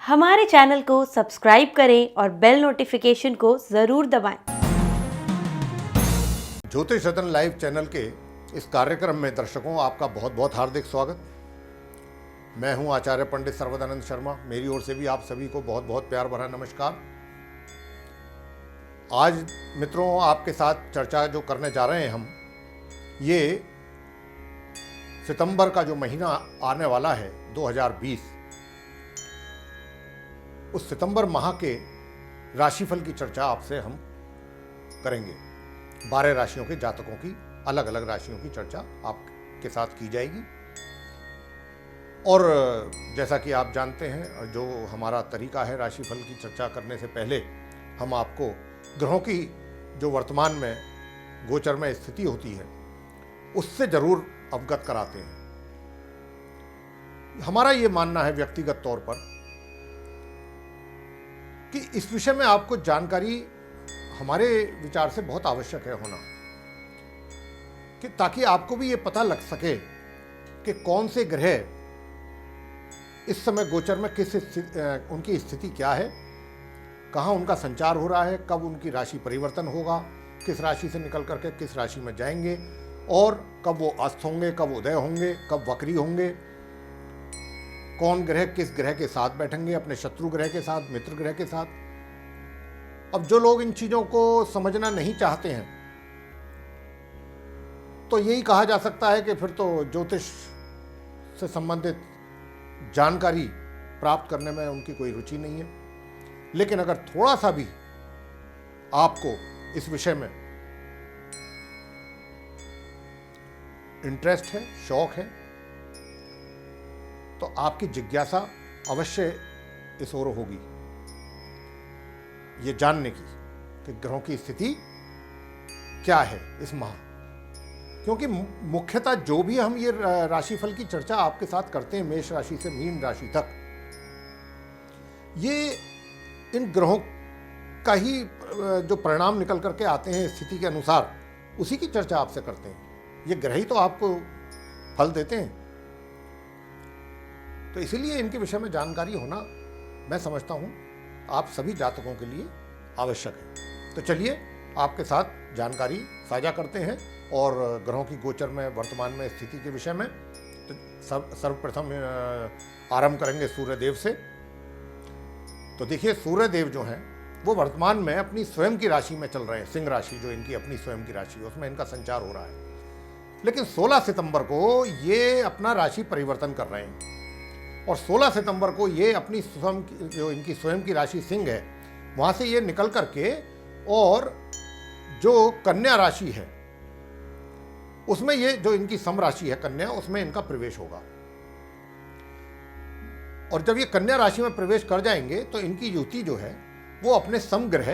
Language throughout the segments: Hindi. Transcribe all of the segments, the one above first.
हमारे चैनल को सब्सक्राइब करें और बेल नोटिफिकेशन को ज़रूर दबाएं। ज्योतिष रतन लाइव चैनल के इस कार्यक्रम में दर्शकों आपका बहुत बहुत हार्दिक स्वागत। मैं हूं आचार्य पंडित सर्वदानंद शर्मा। मेरी ओर से भी आप सभी को बहुत बहुत प्यार भरा नमस्कार। आज मित्रों आपके साथ चर्चा जो करने जा रहे हैं हम, ये सितंबर का जो महीना आने वाला है 2020, उस सितंबर माह के राशिफल की चर्चा आपसे हम करेंगे। 12 राशियों के जातकों की, अलग अलग राशियों की चर्चा आपके साथ की जाएगी। और जैसा कि आप जानते हैं, जो हमारा तरीका है राशिफल की चर्चा करने से पहले हम आपको ग्रहों की जो वर्तमान में गोचर में स्थिति होती है उससे जरूर अवगत कराते हैं। हमारा ये मानना है व्यक्तिगत तौर पर कि इस विषय में आपको जानकारी हमारे विचार से बहुत आवश्यक है होना, कि ताकि आपको भी ये पता लग सके कि कौन से ग्रह इस समय गोचर में उनकी स्थिति क्या है, कहाँ उनका संचार हो रहा है, कब उनकी राशि परिवर्तन होगा, किस राशि से निकल करके किस राशि में जाएंगे, और कब वो अस्त होंगे, कब उदय होंगे, कब वक्री होंगे, कौन ग्रह किस ग्रह के साथ बैठेंगे, अपने शत्रु ग्रह के साथ, मित्र ग्रह के साथ। अब जो लोग इन चीजों को समझना नहीं चाहते हैं, तो यही कहा जा सकता है कि फिर तो ज्योतिष से संबंधित जानकारी प्राप्त करने में उनकी कोई रुचि नहीं है। लेकिन अगर थोड़ा सा भी आपको इस विषय में इंटरेस्ट है, शौक है, तो आपकी जिज्ञासा अवश्य इस ओर होगी, ये जानने की कि ग्रहों की स्थिति क्या है इस माह। क्योंकि मुख्यतः जो भी हम ये राशिफल की चर्चा आपके साथ करते हैं, मेष राशि से मीन राशि तक, ये इन ग्रहों का ही जो परिणाम निकल करके आते हैं स्थिति के अनुसार, उसी की चर्चा आपसे करते हैं। ये ग्रह ही तो आपको फल देते हैं, तो इसीलिए इनके विषय में जानकारी होना, मैं समझता हूं, आप सभी जातकों के लिए आवश्यक है। तो चलिए आपके साथ जानकारी साझा करते हैं और ग्रहों की गोचर में वर्तमान में स्थिति के विषय में। तो सर्वप्रथम आरंभ करेंगे सूर्यदेव से। तो देखिए, सूर्यदेव जो हैं वो वर्तमान में अपनी स्वयं की राशि में चल रहे हैं। सिंह राशि जो इनकी अपनी स्वयं की राशि है, उसमें इनका संचार हो रहा है। लेकिन 16 सितंबर को ये अपना राशि परिवर्तन कर रहे हैं, और 16 सितंबर को ये अपनी स्वयं जो इनकी स्वयं की राशि सिंह है, वहां से ये निकल करके और जो कन्या राशि है उसमें, ये जो इनकी सम राशि है कन्या, उसमें इनका प्रवेश होगा। और जब ये कन्या राशि में प्रवेश कर जाएंगे तो इनकी युति जो है वो अपने समग्रह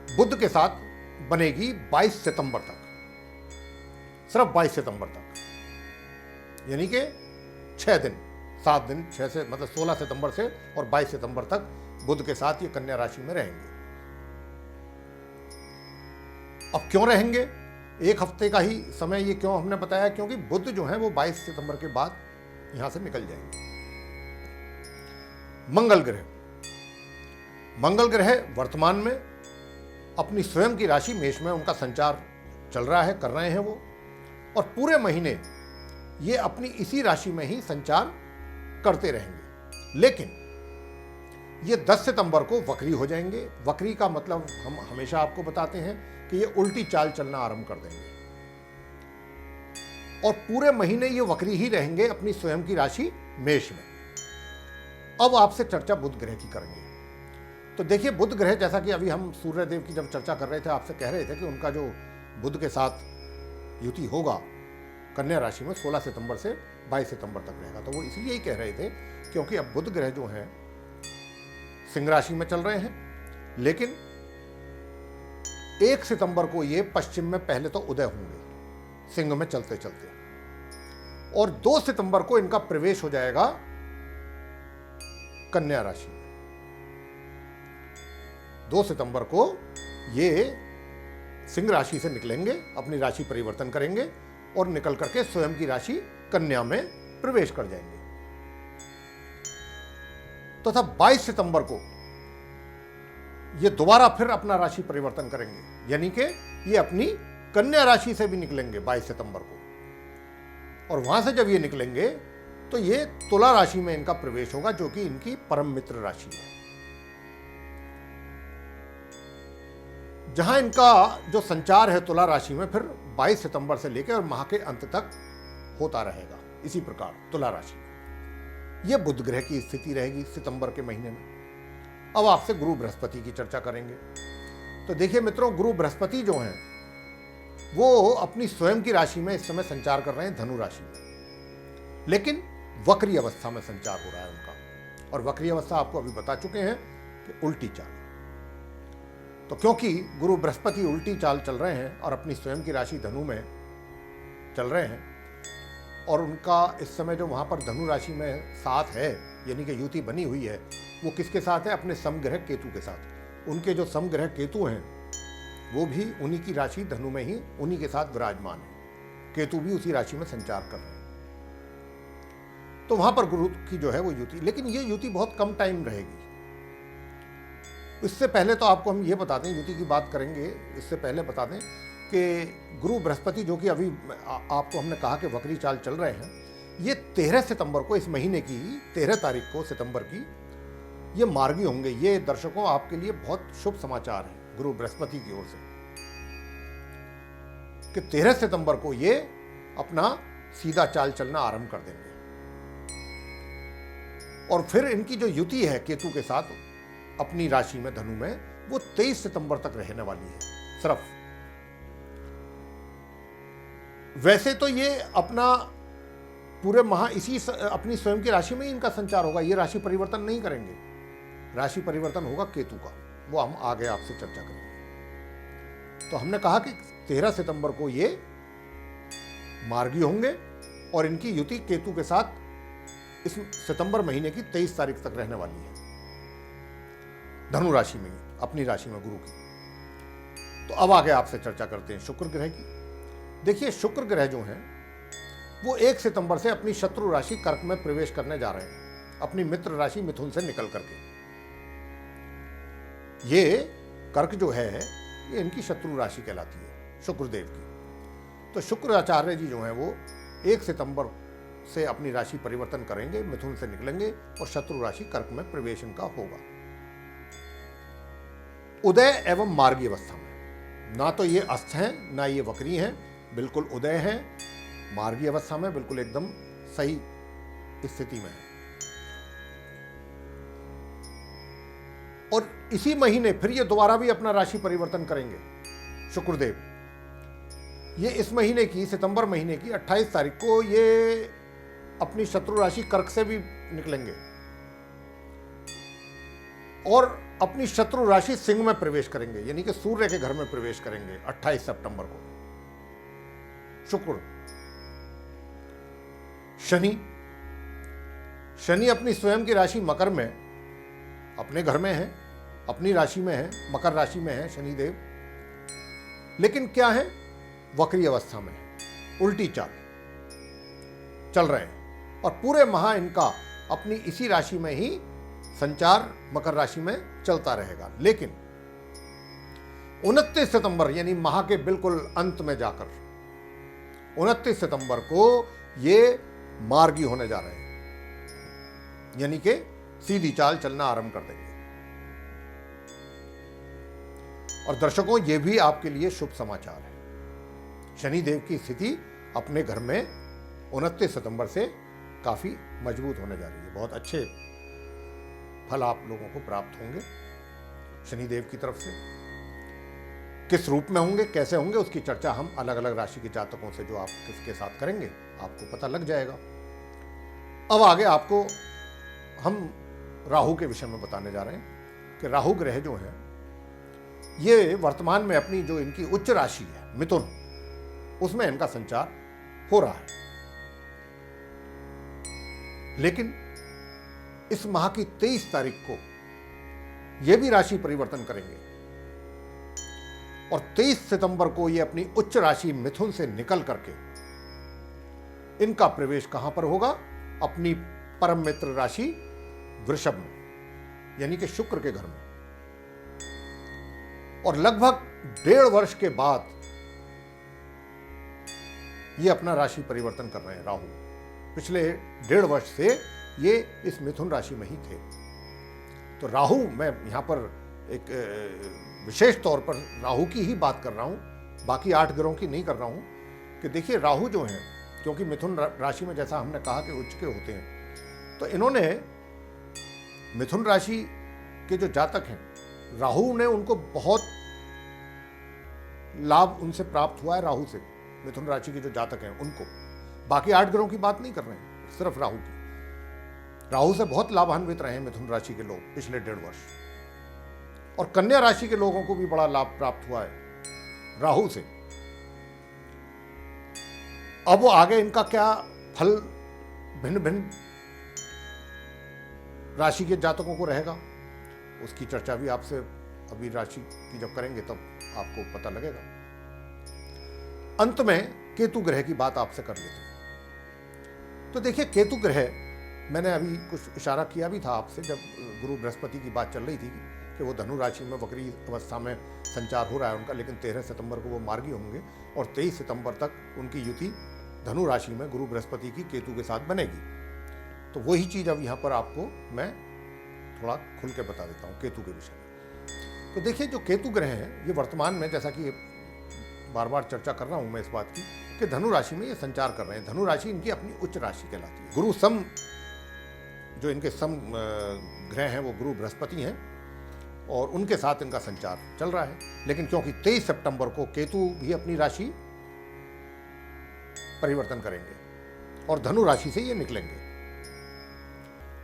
बुध के साथ बनेगी 22 सितंबर तक, सिर्फ 22 सितंबर तक, यानी कि 6 दिन, 7 दिन, 6 से मतलब 16 सितंबर से और 22 सितंबर तक बुध के साथ ये कन्या राशि में रहेंगे। अब क्यों रहेंगे, एक हफ्ते का ही समय ये क्यों हमने बताया, क्योंकि बुध जो है वो 22 सितंबर के बाद यहां से निकल जाएंगे। मंगल ग्रह वर्तमान में अपनी स्वयं की राशि मेष में उनका संचार चल रहा है, कर रहे हैं वो, और पूरे महीने ये अपनी इसी राशि में ही संचार करते रहेंगे। लेकिन ये 10 सितंबर को वक्री हो जाएंगे। वक्री का मतलब हम हमेशा आपको बताते हैं कि ये उल्टी चाल चलना आरंभ कर देंगे, और पूरे महीने ये वक्री ही रहेंगे अपनी स्वयं की राशि मेष में। अब आपसे चर्चा बुध ग्रह की करेंगे। तो देखिए, बुध ग्रह, जैसा कि अभी हम सूर्यदेव की जब चर्चा कर रहे थे, आपसे कह रहे थे कि उनका जो बुध के साथ युति होगा कन्या राशि में 16 सितंबर से 22 सितंबर तक रहेगा। तो वो इसलिए ही कह रहे थे क्योंकि अब बुध ग्रह जो हैं सिंह राशि में चल रहे हैं, लेकिन 1 सितंबर को ये पश्चिम में पहले तो उदय होंगे सिंह में चलते चलते, और 2 सितंबर को इनका प्रवेश हो जाएगा कन्या राशि में। 2 सितंबर को ये सिंह राशि से निकलेंगे, अपनी राशि परिवर्तन करेंगे और निकल करके स्वयं की राशि कन्या में प्रवेश कर जाएंगे। तथा 22 सितंबर को ये दोबारा फिर अपना राशि परिवर्तन करेंगे, यानी कि ये अपनी कन्या राशि से भी निकलेंगे 22 सितंबर को। और वहां से जब ये निकलेंगे तो ये तुला राशि में इनका प्रवेश होगा, जो कि इनकी परम मित्र राशि है, जहां इनका जो संचार है तुला राशि में फिर 22 सितंबर से लेकर और माह के अंत तक होता रहेगा। इसी प्रकार तुला राशि में यह बुध ग्रह की स्थिति रहेगी सितंबर के महीने में। अब आपसे गुरु बृहस्पति की चर्चा करेंगे। तो देखिए मित्रों, गुरु बृहस्पति जो हैं वो अपनी स्वयं की राशि में इस समय संचार कर रहे हैं, धनु राशि में, लेकिन वक्री अवस्था में संचार हो रहा है उनका। और वक्री अवस्था आपको अभी बता चुके हैं कि उल्टी चाल। तो क्योंकि गुरु बृहस्पति उल्टी चाल चल रहे हैं और अपनी स्वयं की राशि धनु में चल रहे हैं, और उनका इस समय जो वहां पर धनु राशि में साथ है, यानी कि युति बनी हुई है, वो किसके साथ है? अपने समग्रह केतु के साथ। उनके जो समग्रह केतु हैं वो भी उन्हीं की राशि धनु में ही उन्हीं के साथ विराजमान है। केतु भी उसी राशि में संचार कर रहे हैं। तो वहां पर गुरु की जो है वो युति, लेकिन ये युति बहुत कम टाइम रहेगी। इससे पहले तो आपको हम ये बता दें, युति की बात करेंगे, इससे पहले बता दें कि गुरु बृहस्पति जो कि अभी आपको हमने कहा कि वक्री चाल चल रहे हैं, ये 13 सितंबर को, इस महीने की 13 तारीख को सितंबर की, ये मार्गी होंगे। ये दर्शकों आपके लिए बहुत शुभ समाचार है गुरु बृहस्पति की ओर से कि 13 सितंबर को ये अपना सीधा चाल चलना आरंभ कर देंगे। और फिर इनकी जो युति है केतु के साथ अपनी राशि में धनु में, वो 23 सितंबर तक रहने वाली है सिर्फ। वैसे तो ये अपना पूरे माह इसी अपनी स्वयं की राशि में ही इनका संचार होगा, ये राशि परिवर्तन नहीं करेंगे। राशि परिवर्तन होगा केतु का, वो हम आगे आपसे चर्चा करेंगे। तो हमने कहा कि 13 सितंबर को ये मार्गी होंगे और इनकी युति केतु के साथ इस सितंबर महीने की 23 तारीख तक रहने वाली है, धनु राशि में, अपनी राशि में गुरु की। तो अब आगे आपसे चर्चा करते हैं शुक्र ग्रह की। देखिए, शुक्र ग्रह जो हैं वो 1 सितंबर से अपनी शत्रु राशि कर्क में प्रवेश करने जा रहे हैं, अपनी मित्र राशि मिथुन से निकल करके। ये कर्क जो है ये इनकी शत्रु राशि कहलाती है शुक्रदेव की। तो शुक्राचार्य जी जो हैं वो 1 सितंबर से अपनी राशि परिवर्तन करेंगे, मिथुन से निकलेंगे और शत्रु राशि कर्क में प्रवेश इनका होगा उदय एवं मार्गी अवस्था में। ना तो ये अस्त हैं, ना ये वक्री हैं, बिल्कुल उदय हैं, मार्गी अवस्था में, बिल्कुल एकदम सही स्थिति में है। और इसी महीने फिर ये दोबारा भी अपना राशि परिवर्तन करेंगे शुक्रदेव। ये इस महीने की, सितंबर महीने की 28 तारीख को ये अपनी शत्रु राशि कर्क से भी निकलेंगे और अपनी शत्रु राशि सिंह में प्रवेश करेंगे, यानी कि सूर्य के घर में प्रवेश करेंगे 28 सितंबर को शुक्र। शनि अपनी स्वयं की राशि मकर में, अपने घर में है, अपनी राशि में है, मकर राशि में है शनिदेव, लेकिन क्या है? वक्री अवस्था में है, उल्टी चाल चल रहे हैं। और पूरे माह इनका अपनी इसी राशि में ही संचार मकर राशि में चलता रहेगा। लेकिन 29 सितंबर यानी माह के बिल्कुल अंत में जाकर 29 सितंबर को ये मार्गी होने जा रहे हैं, यानी कि सीधी चाल चलना आरंभ कर देंगे। और दर्शकों, ये भी आपके लिए शुभ समाचार है। शनिदेव की स्थिति अपने घर में 29 सितंबर से काफी मजबूत होने जा रही है। बहुत अच्छे फल आप लोगों को प्राप्त होंगे शनिदेव की तरफ से। किस रूप में होंगे, कैसे होंगे, उसकी चर्चा हम अलग अलग राशि के जातकों से जो आप किसके साथ करेंगे आपको पता लग जाएगा। अब आगे आपको हम राहु के विषय में बताने जा रहे हैं कि राहु ग्रह जो है ये वर्तमान में अपनी जो इनकी उच्च राशि है मिथुन, उसमें इनका संचार हो रहा है। लेकिन इस माह की 23 तारीख को ये भी राशि परिवर्तन करेंगे और 23 सितंबर को ये अपनी उच्च राशि मिथुन से निकल करके इनका प्रवेश कहां पर होगा? अपनी परम मित्र राशि वृषभ में। यानी कि शुक्र के घर में। और लगभग 1.5 वर्ष के बाद ये अपना राशि परिवर्तन कर रहे हैं राहु। पिछले 1.5 वर्ष से ये इस मिथुन राशि में ही थे। तो राहु, मैं यहां पर एक विशेष तौर पर राहु की ही बात कर रहा हूं, बाकी 8 ग्रहों की नहीं कर रहा हूं। कि देखिए राहु जो हैं, क्योंकि मिथुन राशि में जैसा हमने कहा कि उच्च के होते हैं, तो इन्होंने मिथुन राशि के जो जातक हैं, राहु ने उनको बहुत लाभ उनसे प्राप्त हुआ है राहु से। मिथुन राशि के जो जातक हैं उनको, बाकी 8 ग्रहों की बात नहीं कर रहे हैं, सिर्फ राहु की। राहु से बहुत लाभान्वित रहे हैं मिथुन राशि के लोग पिछले 1.5 वर्ष। और कन्या राशि के लोगों को भी बड़ा लाभ प्राप्त हुआ है राहु से। अब वो आगे इनका क्या फल भिन्न भिन्न राशि के जातकों को रहेगा, उसकी चर्चा भी आपसे अभी राशि की जब करेंगे तब आपको पता लगेगा। अंत में केतु ग्रह की बात आपसे कर लेते हैं। तो देखिए केतु ग्रह, मैंने अभी कुछ इशारा किया भी था आपसे जब गुरु बृहस्पति की बात चल रही थी कि वो धनु राशि में वक्री अवस्था में संचार हो रहा है उनका, लेकिन 13 सितंबर को वो मार्गी होंगे और 23 सितंबर तक उनकी युति धनु राशि में गुरु बृहस्पति की केतु के साथ बनेगी। तो वही चीज़ अब यहाँ पर आपको मैं थोड़ा खुल के बता देता हूँ केतु के विषय में। तो देखिए जो केतु ग्रह हैं, ये वर्तमान में, जैसा कि बार बार चर्चा कर रहा हूँ मैं इस बात की, कि धनु राशि में ये संचार कर रहे हैं। धनु राशि इनकी अपनी उच्च राशि कहलाती है। गुरु सम, जो इनके सम ग्रह हैं वो गुरु बृहस्पति हैं और उनके साथ इनका संचार चल रहा है। लेकिन क्योंकि 23 सितंबर को केतु भी अपनी राशि परिवर्तन करेंगे और धनु राशि से ये निकलेंगे।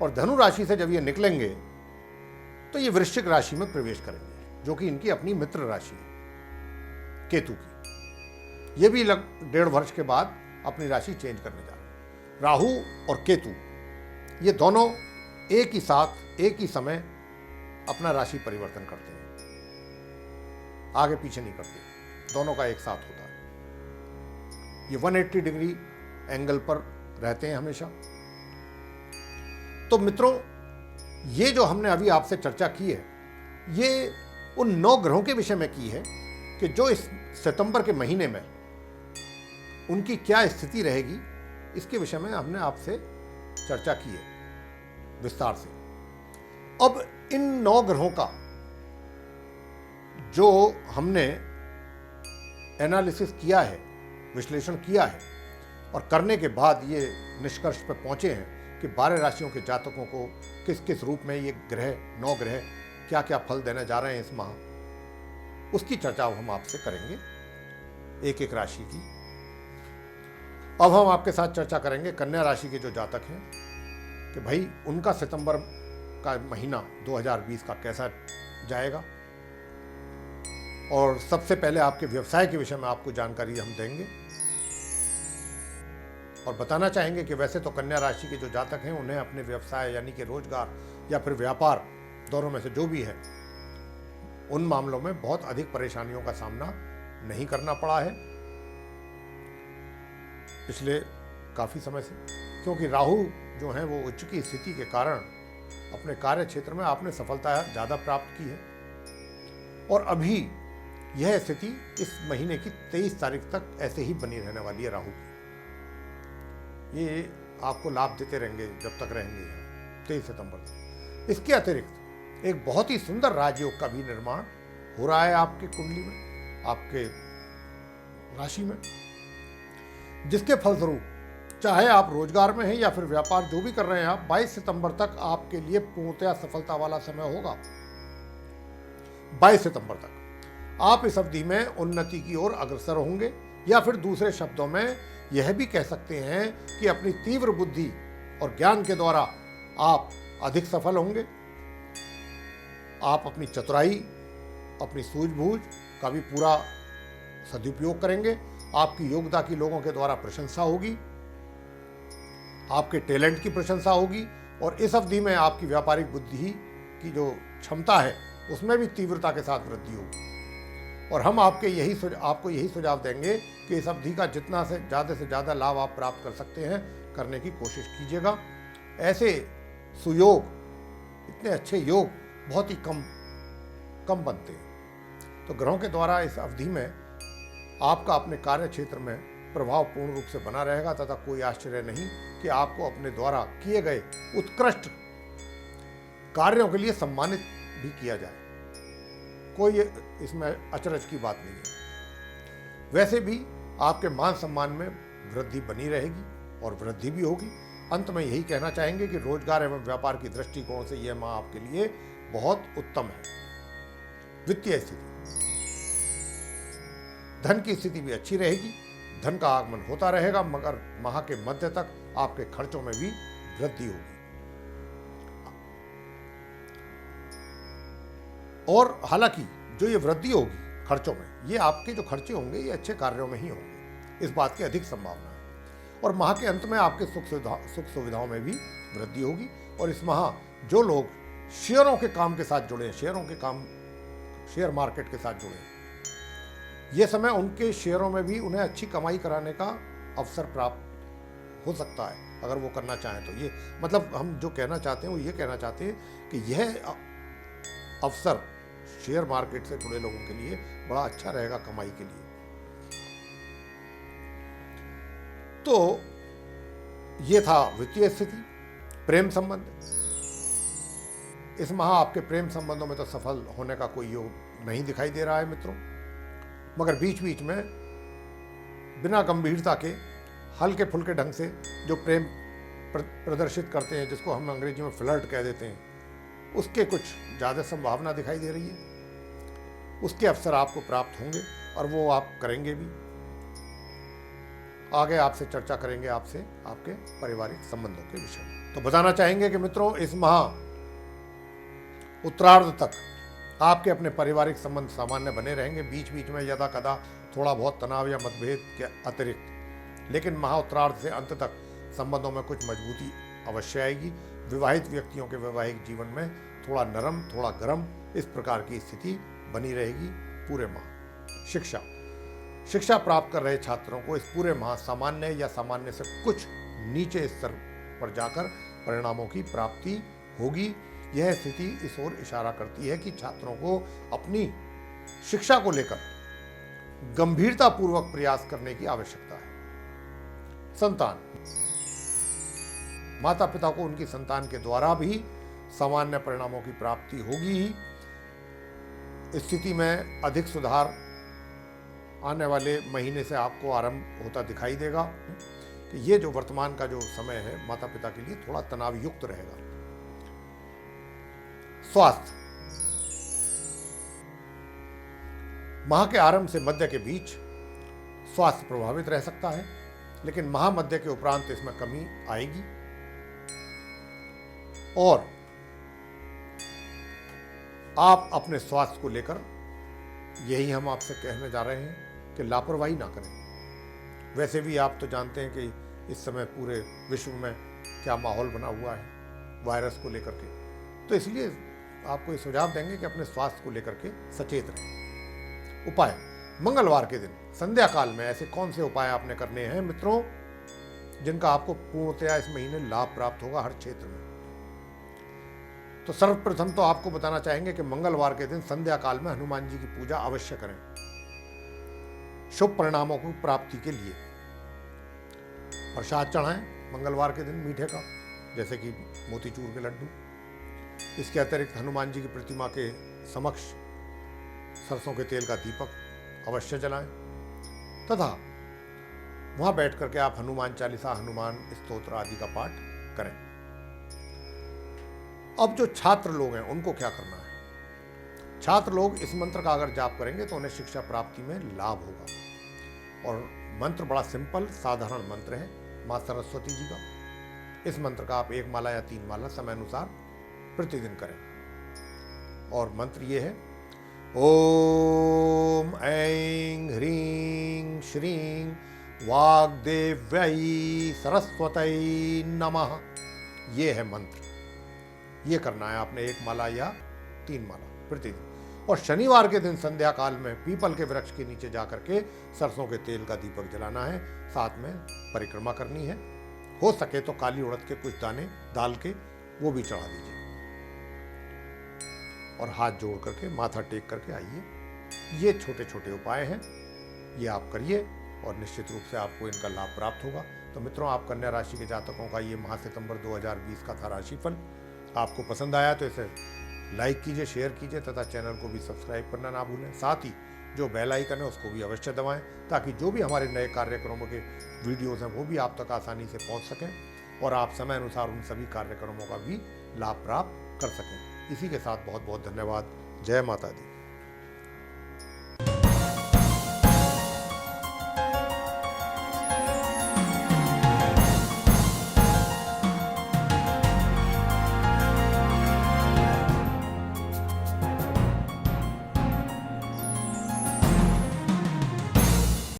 और धनु राशि से जब ये निकलेंगे तो ये वृश्चिक राशि में प्रवेश करेंगे, जो कि इनकी अपनी मित्र राशि है केतु की। ये भी 1.5 वर्ष के बाद अपनी राशि चेंज करने जा रहे हैं। राहु और केतु ये दोनों एक ही साथ एक ही समय अपना राशि परिवर्तन करते हैं, आगे पीछे नहीं करते, दोनों का एक साथ होता है। ये 180 डिग्री एंगल पर रहते हैं हमेशा। तो मित्रों, ये जो हमने अभी आपसे चर्चा की है, ये उन 9 ग्रहों के विषय में की है कि जो इस सितंबर के महीने में उनकी क्या स्थिति रहेगी, इसके विषय में हमने आपसे चर्चा की है विस्तार से। अब इन 9 ग्रहों का जो हमने एनालिसिस किया है, विश्लेषण किया है, और करने के बाद ये निष्कर्ष पर पहुंचे हैं कि 12 राशियों के जातकों को किस किस रूप में ये ग्रह, 9 ग्रह क्या क्या फल देने जा रहे हैं इस माह, उसकी चर्चा हम आपसे करेंगे एक एक राशि की। अब हम आपके साथ चर्चा करेंगे कन्या राशि के जो जातक हैं कि भाई उनका सितंबर का महीना 2020 का कैसा जाएगा। और सबसे पहले आपके व्यवसाय के विषय में आपको जानकारी हम देंगे और बताना चाहेंगे कि वैसे तो कन्या राशि के जो जातक हैं उन्हें अपने व्यवसाय यानी कि रोजगार या फिर व्यापार, दोनों में से जो भी है, उन मामलों में बहुत अधिक परेशानियों का सामना नहीं करना पड़ा है पिछले काफी समय से, क्योंकि राहु जो है वो उच्च की स्थिति के कारण अपने कार्य क्षेत्र में आपने सफलता ज़्यादा प्राप्त की है। और अभी यह स्थिति इस महीने की 23 तारीख तक ऐसे ही बनी रहने वाली है राहु की। ये आपको लाभ देते रहेंगे जब तक रहेंगे 23 सितंबर तक। इसके अतिरिक्त एक बहुत ही सुंदर राजयोग का भी निर्माण हो रहा है आपके कुंडली में, आपके राशि में, जिसके फलस्वरूप चाहे आप रोजगार में हैं या फिर व्यापार जो भी कर रहे हैं आप, 22 सितंबर तक आपके लिए पूर्णतया सफलता वाला समय होगा। 22 सितंबर तक आप इस अवधि में उन्नति की ओर अग्रसर होंगे, या फिर दूसरे शब्दों में यह भी कह सकते हैं कि अपनी तीव्र बुद्धि और ज्ञान के द्वारा आप अधिक सफल होंगे। आप अपनी चतुराई, अपनी सूझबूझ का भी पूरा सदुपयोग करेंगे। आपकी योग्यता की लोगों के द्वारा प्रशंसा होगी, आपके टैलेंट की प्रशंसा होगी, और इस अवधि में आपकी व्यापारिक बुद्धि की जो क्षमता है उसमें भी तीव्रता के साथ वृद्धि होगी। और हम आपको यही सुझाव देंगे कि इस अवधि का जितना से ज़्यादा लाभ आप प्राप्त कर सकते हैं करने की कोशिश कीजिएगा। ऐसे सुयोग, इतने अच्छे योग बहुत ही कम बनते हैं। तो ग्रहों के द्वारा इस अवधि में आपका अपने कार्य क्षेत्र में प्रभाव पूर्ण रूप से बना रहेगा तथा कोई आश्चर्य नहीं कि आपको अपने द्वारा किए गए उत्कृष्ट कार्यों के लिए सम्मानित भी किया जाए। कोई इसमें अचरज की बात नहीं है। वैसे भी आपके मान सम्मान में वृद्धि बनी रहेगी और वृद्धि भी होगी। अंत में यही कहना चाहेंगे कि रोजगार एवं व्यापार की दृष्टिकोण से यह माह आपके लिए बहुत उत्तम है। वित्तीय स्थिति, धन की स्थिति भी अच्छी रहेगी, धन का आगमन होता रहेगा, मगर माह के मध्य तक आपके खर्चों में भी वृद्धि होगी। और हालांकि जो ये वृद्धि होगी खर्चों में, ये आपके जो खर्चे होंगे ये अच्छे कार्यों में ही होंगे, इस बात की अधिक संभावना है। और माह के अंत में आपके सुख सुविधाओं में भी वृद्धि होगी। और इस माह जो लोग शेयरों के काम के साथ जुड़े हैं, शेयर मार्केट के साथ जुड़े हैं, ये समय उनके शेयरों में भी उन्हें अच्छी कमाई कराने का अवसर प्राप्त हो सकता है, अगर वो करना चाहें तो। ये मतलब हम जो कहना चाहते हैं वो ये कहना चाहते हैं कि यह अवसर शेयर मार्केट से जुड़े लोगों के लिए बड़ा अच्छा रहेगा कमाई के लिए। तो ये था वित्तीय स्थिति। प्रेम संबंध, इस माह आपके प्रेम संबंधों में तो सफल होने का कोई योग नहीं दिखाई दे रहा है मित्रों, मगर बीच बीच में बिना गंभीरता के हल्के फुल्के ढंग से जो प्रेम प्रदर्शित करते हैं, जिसको हम अंग्रेजी में फ्लर्ट कह देते हैं, उसके कुछ ज़्यादा संभावना दिखाई दे रही है। उसके अवसर आपको प्राप्त होंगे और वो आप करेंगे भी। आगे आपसे चर्चा करेंगे आपसे आपके पारिवारिक संबंधों के विषय में। तो बताना चाहेंगे कि मित्रों, इस माह उत्तरार्ध तक आपके अपने पारिवारिक संबंध सामान्य बने रहेंगे, बीच बीच में यदा कदा थोड़ा बहुत तनाव या मतभेद के अतिरिक्त, लेकिन माह उत्तरार्ध से अंत तक संबंधों में कुछ मजबूती अवश्य आएगी। विवाहित व्यक्तियों के वैवाहिक जीवन में थोड़ा नरम थोड़ा गर्म इस प्रकार की स्थिति बनी रहेगी पूरे माह। शिक्षा प्राप्त कर रहे छात्रों को इस पूरे माह सामान्य या सामान्य से कुछ नीचे स्तर पर जाकर परिणामों की प्राप्ति होगी। यह स्थिति इस ओर इशारा करती है कि छात्रों को अपनी शिक्षा को लेकर गंभीरता पूर्वक प्रयास करने की आवश्यकता है। संतान, माता पिता को उनकी संतान के द्वारा भी सामान्य परिणामों की प्राप्ति होगी ही। स्थिति में अधिक सुधार आने वाले महीने से आपको आरंभ होता दिखाई देगा कि ये जो वर्तमान का जो समय है माता पिता के लिए थोड़ा तनाव युक्त रहेगा। स्वास्थ्य, माह के आरंभ से मध्य के बीच स्वास्थ्य प्रभावित रह सकता है, लेकिन माह मध्य के उपरांत इसमें कमी आएगी। और आप अपने स्वास्थ्य को लेकर यही हम आपसे कहने जा रहे हैं कि लापरवाही ना करें। वैसे भी आप तो जानते हैं कि इस समय पूरे विश्व में क्या माहौल बना हुआ है वायरस को लेकर के, तो इसलिए आपको ये सुझाव देंगे कि अपने स्वास्थ्य को लेकर के सचेत रहें। उपाय, मंगलवार के दिन संध्या काल में ऐसे कौन से उपाय आपने करने हैं मित्रों जिनका आपको पूर्णतया इस महीने लाभ प्राप्त होगा हर क्षेत्र में। तो सर्वप्रथम तो आपको बताना चाहेंगे कि मंगलवार के दिन संध्या काल में हनुमान जी की पूजा अवश्य करें शुभ परिणामों की प्राप्ति के लिए। प्रसाद चढ़ाएं मंगलवार के दिन मीठे का, जैसे कि मोतीचूर के लड्डू। इसके अतिरिक्त हनुमान जी की प्रतिमा के समक्ष सरसों के तेल का दीपक अवश्य जलाएं तथा वहां बैठ करके आप हनुमान चालीसा, हनुमान स्तोत्र आदि का पाठ करें। अब जो छात्र लोग हैं उनको क्या करना है? छात्र लोग इस मंत्र का अगर जाप करेंगे तो उन्हें शिक्षा प्राप्ति में लाभ होगा। और मंत्र बड़ा सिंपल साधारण मंत्र है माँ सरस्वती जी का। इस मंत्र का आप 1 माला या 3 माला समय अनुसार प्रतिदिन करें। और मंत्र ये है, ओम ऐं ह्रीं श्रीं वाग्देव्यै सरस्वत्यै नमः। ये है मंत्र, ये करना है आपने 1 माला या 3 माला प्रतिदिन। और शनिवार के दिन संध्या काल में पीपल के वृक्ष के नीचे जाकर के सरसों के तेल का दीपक जलाना है, साथ में परिक्रमा करनी है। हो सके तो काली उड़द के कुछ दाने डाल के वो भी चढ़ा दीजिए। और हाथ जोड़ करके, माथा टेक करके आइए। ये छोटे छोटे उपाय हैं, ये आप करिए और निश्चित रूप से आपको इनका लाभ प्राप्त होगा। तो मित्रों, आप कन्या राशि के जातकों का ये माह सितंबर 2020 का था राशिफल। आपको पसंद आया तो इसे लाइक कीजिए, शेयर कीजिए तथा चैनल को भी सब्सक्राइब करना ना भूलें। साथ ही जो बेल आइकन है उसको भी अवश्य दबाएं, ताकि जो भी हमारे नए कार्यक्रमों के वीडियोस हैं वो भी आप तक आसानी से पहुंच सकें और आप समय अनुसार उन सभी कार्यक्रमों का भी लाभ प्राप्त कर सकें। इसी के साथ बहुत बहुत धन्यवाद। जय माता दी।